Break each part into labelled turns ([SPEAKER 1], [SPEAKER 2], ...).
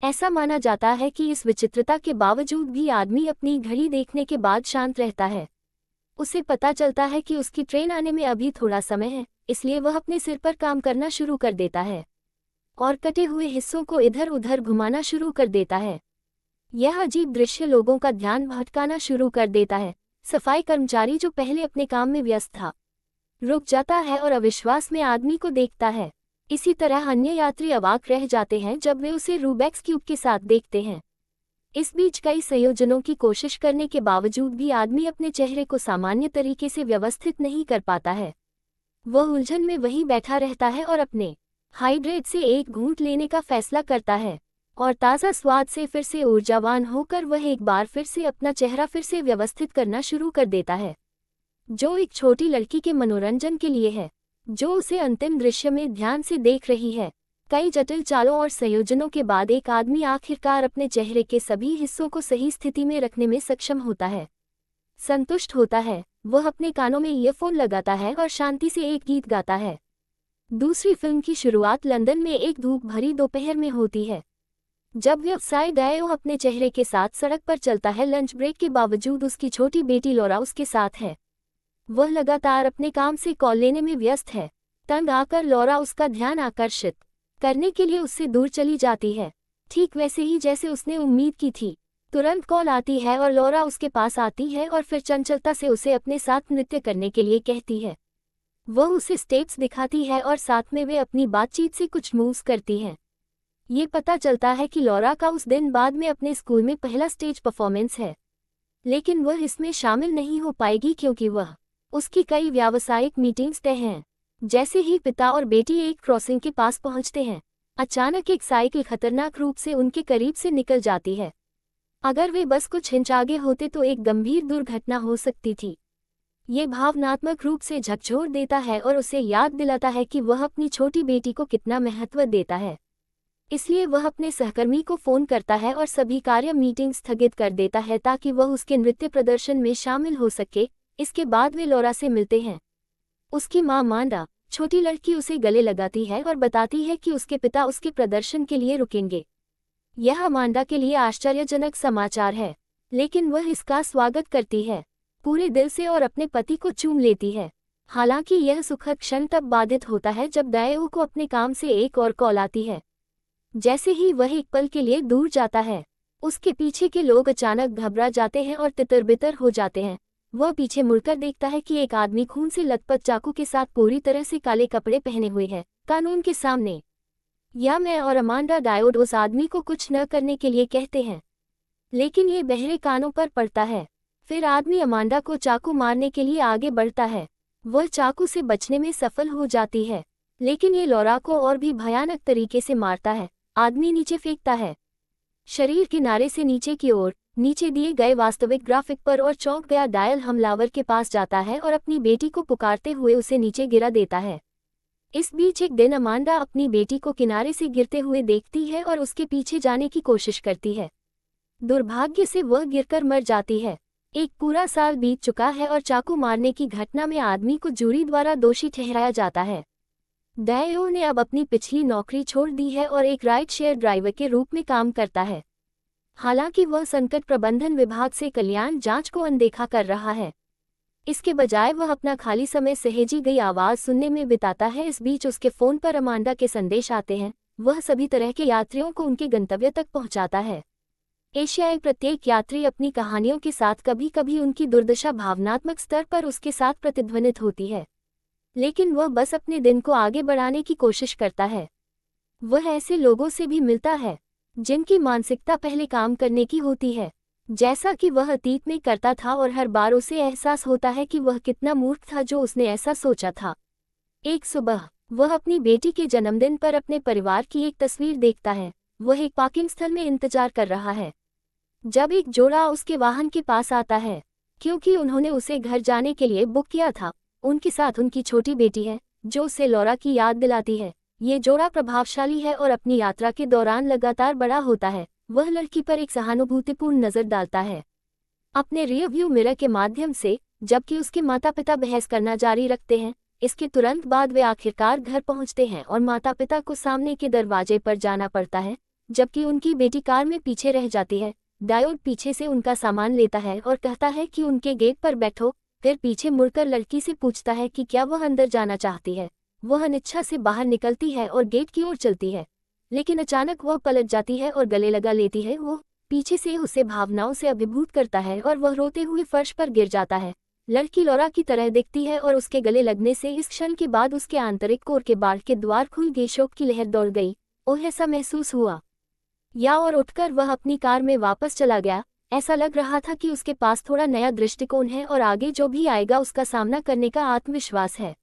[SPEAKER 1] ऐसा माना जाता है कि इस विचित्रता के बावजूद भी आदमी अपनी घड़ी देखने के बाद शांत रहता है। उसे पता चलता है कि उसकी ट्रेन आने में अभी थोड़ा समय है, इसलिए वह अपने सिर पर काम करना शुरू कर देता है और कटे हुए हिस्सों को इधर उधर घुमाना शुरू कर देता है। यह अजीब दृश्य लोगों का ध्यान भटकाना शुरू कर देता है। सफाई कर्मचारी जो पहले अपने काम में व्यस्त था, रुक जाता है और अविश्वास में आदमी को देखता है। इसी तरह अन्य यात्री अवाक रह जाते हैं जब वे उसे रूबेक्स क्यूब के साथ देखते हैं। इस बीच कई संयोजनों की कोशिश करने के बावजूद भी आदमी अपने चेहरे को सामान्य तरीके से व्यवस्थित नहीं कर पाता है। वह उलझन में वहीं बैठा रहता है और अपने हाइड्रेट से एक घूंट लेने का फैसला करता है और ताज़ा स्वाद से फिर से ऊर्जावान होकर वह एक बार फिर से अपना चेहरा फिर से व्यवस्थित करना शुरू कर देता है, जो एक छोटी लड़की के मनोरंजन के लिए है, जो उसे अंतिम दृश्य में ध्यान से देख रही है। कई जटिल चालों और संयोजनों के बाद एक आदमी आखिरकार अपने चेहरे के सभी हिस्सों को सही स्थिति में रखने में सक्षम होता है। संतुष्ट होता है, वह अपने कानों में ईयरफोन लगाता है और शांति से एक गीत गाता है। दूसरी फिल्म की शुरुआत लंदन में एक धूप भरी दोपहर में होती है, जब व्यवसाय डायो अपने चेहरे के साथ सड़क पर चलता है। लंच ब्रेक के बावजूद उसकी छोटी बेटी लॉरा उसके साथ है। वह लगातार अपने काम से कॉल लेने में व्यस्त है। तंग आकर लॉरा उसका ध्यान आकर्षित करने के लिए उससे दूर चली जाती है, ठीक वैसे ही जैसे उसने उम्मीद की थी। तुरंत कॉल आती है और लॉरा उसके पास आती है और फिर चंचलता से उसे अपने साथ नृत्य करने के लिए कहती है। वह उसे स्टेप्स दिखाती है और साथ में वे अपनी बातचीत से कुछ मूव्स करती हैं। ये पता चलता है कि लॉरा का उस दिन बाद में अपने स्कूल में पहला स्टेज परफॉर्मेंस है, लेकिन वह इसमें शामिल नहीं हो पाएगी क्योंकि उसकी कई व्यावसायिक मीटिंग्स तय हैं। जैसे ही पिता और बेटी एक क्रॉसिंग के पास पहुंचते हैं, अचानक एक साइकिल खतरनाक रूप से उनके करीब से निकल जाती है। अगर वे बस कुछ इंच आगे होते तो एक गंभीर दुर्घटना हो सकती थी। ये भावनात्मक रूप से झकझोर देता है और उसे याद दिलाता है कि वह अपनी छोटी बेटी को कितना महत्व देता है। इसलिए वह अपने सहकर्मी को फ़ोन करता है और सभी कार्य मीटिंग स्थगित कर देता है ताकि वह उसके नृत्य प्रदर्शन में शामिल हो सके। इसके बाद वे लॉरा से मिलते हैं। उसकी मां मांडा, छोटी लड़की, उसे गले लगाती है और बताती है कि उसके पिता उसके प्रदर्शन के लिए रुकेंगे। यह मांडा के लिए आश्चर्यजनक समाचार है, लेकिन वह इसका स्वागत करती है पूरे दिल से और अपने पति को चूम लेती है। हालांकि यह सुखद क्षण तब बाधित होता है जब डायो को अपने काम से एक और कॉल आती है। जैसे ही वह एक पल के लिए दूर जाता है, उसके पीछे के लोग अचानक घबरा जाते हैं और तितर-बितर हो जाते हैं। वह पीछे मुड़कर देखता है कि एक आदमी खून से लथपथ चाकू के साथ पूरी तरह से काले कपड़े पहने हुए है, कानून के सामने। मैं और अमांडा डायोड उस आदमी को कुछ न करने के लिए कहते हैं, लेकिन ये बहरे कानों पर पड़ता है। फिर आदमी अमांडा को चाकू मारने के लिए आगे बढ़ता है। वह चाकू से बचने में सफल हो जाती है, लेकिन ये लॉरा को और भी भयानक तरीके से मारता है। आदमी नीचे फेंकता है, शरीर किनारे से नीचे की ओर, नीचे दिए गए वास्तविक ग्राफिक पर, और चौंक गया डायल हमलावर के पास जाता है और अपनी बेटी को पुकारते हुए उसे नीचे गिरा देता है। इस बीच एक दिन अमांडा अपनी बेटी को किनारे से गिरते हुए देखती है और उसके पीछे जाने की कोशिश करती है। दुर्भाग्य से वह गिरकर मर जाती है। एक पूरा साल बीत चुका है और चाकू मारने की घटना में आदमी को जूरी द्वारा दोषी ठहराया जाता है। डायो ने अब अपनी पिछली नौकरी छोड़ दी है और एक राइड शेयर ड्राइवर के रूप में काम करता है। हालांकि वह संकट प्रबंधन विभाग से कल्याण जांच को अनदेखा कर रहा है। इसके बजाय वह अपना खाली समय सहेजी गई आवाज़ सुनने में बिताता है। इस बीच उसके फ़ोन पर अमांडा के संदेश आते हैं। वह सभी तरह के यात्रियों को उनके गंतव्य तक पहुंचाता है। एशियाई प्रत्येक यात्री अपनी कहानियों के साथ कभी कभी उनकी दुर्दशा भावनात्मक स्तर पर उसके साथ प्रतिध्वनित होती है, लेकिन वह बस अपने दिन को आगे बढ़ाने की कोशिश करता है। वह ऐसे लोगों से भी मिलता है जिनकी मानसिकता पहले काम करने की होती है, जैसा कि वह अतीत में करता था, और हर बार उसे एहसास होता है कि वह कितना मूर्ख था जो उसने ऐसा सोचा था। एक सुबह वह अपनी बेटी के जन्मदिन पर अपने परिवार की एक तस्वीर देखता है। वह एक पार्किंग स्थल में इंतजार कर रहा है जब एक जोड़ा उसके वाहन के पास आता है, क्योंकि उन्होंने उसे घर जाने के लिए बुक किया था। उनके साथ उनकी छोटी बेटी है जो उसे लॉरा की याद दिलाती है। ये जोड़ा प्रभावशाली है और अपनी यात्रा के दौरान लगातार बड़ा होता है। वह लड़की पर एक सहानुभूतिपूर्ण नज़र डालता है अपने रियर व्यू मिरर के माध्यम से, जबकि उसके माता पिता बहस करना जारी रखते हैं। इसके तुरंत बाद वे आखिरकार घर पहुंचते हैं और माता पिता को सामने के दरवाजे पर जाना पड़ता है। जबकि उनकी बेटी कार में पीछे रह जाती है। डायोड पीछे से उनका सामान लेता है और कहता है कि उनके गेट पर बैठो, फिर पीछे मुड़कर लड़की से पूछता है कि क्या वह अंदर जाना चाहती है। वह अनिच्छा से बाहर निकलती है और गेट की ओर चलती है, लेकिन अचानक वह पलट जाती है और गले लगा लेती है। वो पीछे से उसे भावनाओं से अभिभूत करता है और वह रोते हुए फर्श पर गिर जाता है। लड़की लौरा की तरह दिखती है और उसके गले लगने से इस क्षण के बाद उसके आंतरिक कोर के बाढ़ के द्वार खुल गए। शोक की लहर दौड़ गई। ओह, ऐसा महसूस हुआ या और उठकर वह अपनी कार में वापस चला गया। ऐसा लग रहा था कि उसके पास थोड़ा नया दृष्टिकोण है और आगे जो भी आएगा उसका सामना करने का आत्मविश्वास है।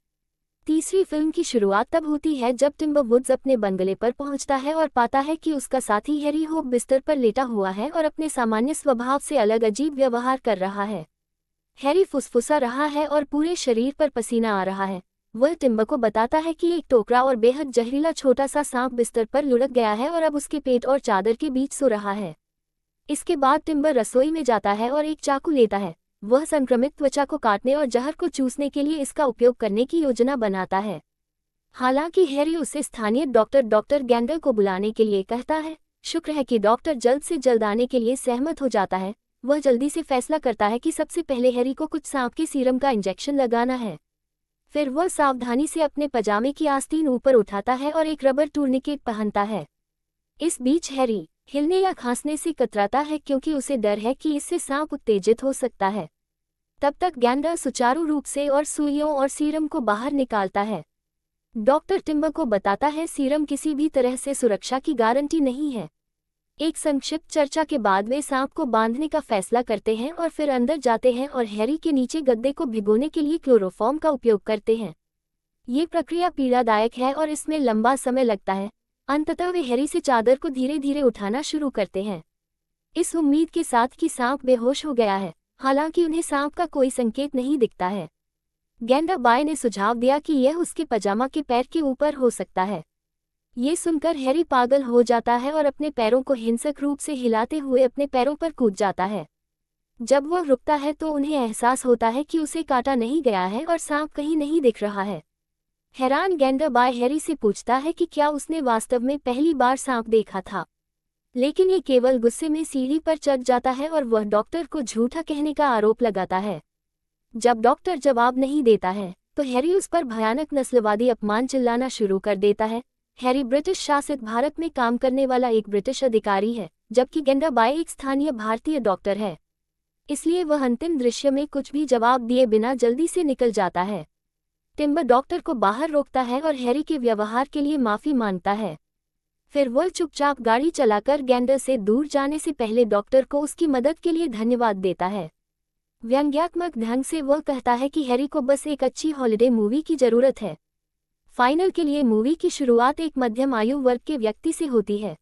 [SPEAKER 1] तीसरी फिल्म की शुरुआत तब होती है जब टिम्बर वुड्स अपने बंगले पर पहुंचता है और पाता है कि उसका साथी हैरी होप बिस्तर पर लेटा हुआ है और अपने सामान्य स्वभाव से अलग अजीब व्यवहार कर रहा है। हैरी फुसफुसा रहा है और पूरे शरीर पर पसीना आ रहा है। वह टिम्बर को बताता है कि एक टोकरा और बेहद जहरीला छोटा सा सांप बिस्तर पर लुढ़क गया है और अब उसके पेट और चादर के बीच सो रहा है। इसके बाद टिम्बर रसोई में जाता है और एक चाकू लेता है। वह संक्रमित त्वचा को काटने और जहर को चूसने के लिए इसका उपयोग करने की योजना बनाता है। हालांकि हैरी उसे स्थानीय डॉक्टर गैंडर को बुलाने के लिए कहता है। शुक्र है कि डॉक्टर जल्द से जल्द आने के लिए सहमत हो जाता है। वह जल्दी से फैसला करता है कि सबसे पहले हैरी को कुछ सांप के सीरम का इंजेक्शन लगाना है। फिर वह सावधानी से अपने पजामे की आस्तीन ऊपर उठाता है और एक रबर टूर्निकेट पहनता है। इस बीच हैरी हिलने या खांसने से कतराता है क्योंकि उसे डर है कि इससे सांप उत्तेजित हो सकता है। तब तक गैंडर सुचारू रूप से और सुइयों और सीरम को बाहर निकालता है। डॉक्टर टिम्बर को बताता है सीरम किसी भी तरह से सुरक्षा की गारंटी नहीं है। एक संक्षिप्त चर्चा के बाद वे सांप को बांधने का फैसला करते हैं और फिर अंदर जाते हैं और हैरी के नीचे गद्दे को भिगोने के लिए क्लोरोफॉर्म का उपयोग करते हैं। ये प्रक्रिया पीड़ादायक है और इसमें लंबा समय लगता है। अंततः वे हैरी से चादर को धीरे धीरे उठाना शुरू करते हैं, इस उम्मीद के साथ कि सांप बेहोश हो गया है। हालांकि उन्हें सांप का कोई संकेत नहीं दिखता है। गैंडर बॉय ने सुझाव दिया कि यह उसके पजामा के पैर के ऊपर हो सकता है। ये सुनकर हैरी पागल हो जाता है और अपने पैरों को हिंसक रूप से हिलाते हुए अपने पैरों पर कूद जाता है। जब वह रुकता है तो उन्हें एहसास होता है कि उसे काटा नहीं गया है और सांप कहीं नहीं दिख रहा है। हैरान गैंडर बॉय हैरी से पूछता है कि क्या उसने वास्तव में पहली बार सांप देखा था, लेकिन ये केवल गुस्से में सीढ़ी पर चढ़ जाता है और वह डॉक्टर को झूठा कहने का आरोप लगाता है। जब डॉक्टर जवाब नहीं देता है तो हैरी उस पर भयानक नस्लवादी अपमान चिल्लाना शुरू कर देता है। हैरी ब्रिटिश शासित भारत में काम करने वाला एक ब्रिटिश अधिकारी है, जबकि गैंडर बॉय एक स्थानीय भारतीय डॉक्टर है। इसलिए वह अंतिम दृश्य में कुछ भी जवाब दिए बिना जल्दी से निकल जाता है। टिम्बर डॉक्टर को बाहर रोकता है और हैरी के व्यवहार के लिए माफी मांगता है। फिर वह चुपचाप गाड़ी चलाकर गैंडर से दूर जाने से पहले डॉक्टर को उसकी मदद के लिए धन्यवाद देता है। व्यंग्यात्मक ढंग से वह कहता है कि हैरी को बस एक अच्छी हॉलिडे मूवी की जरूरत है। फाइनल के लिए मूवी की शुरुआत एक मध्यम आयु वर्ग के व्यक्ति से होती है।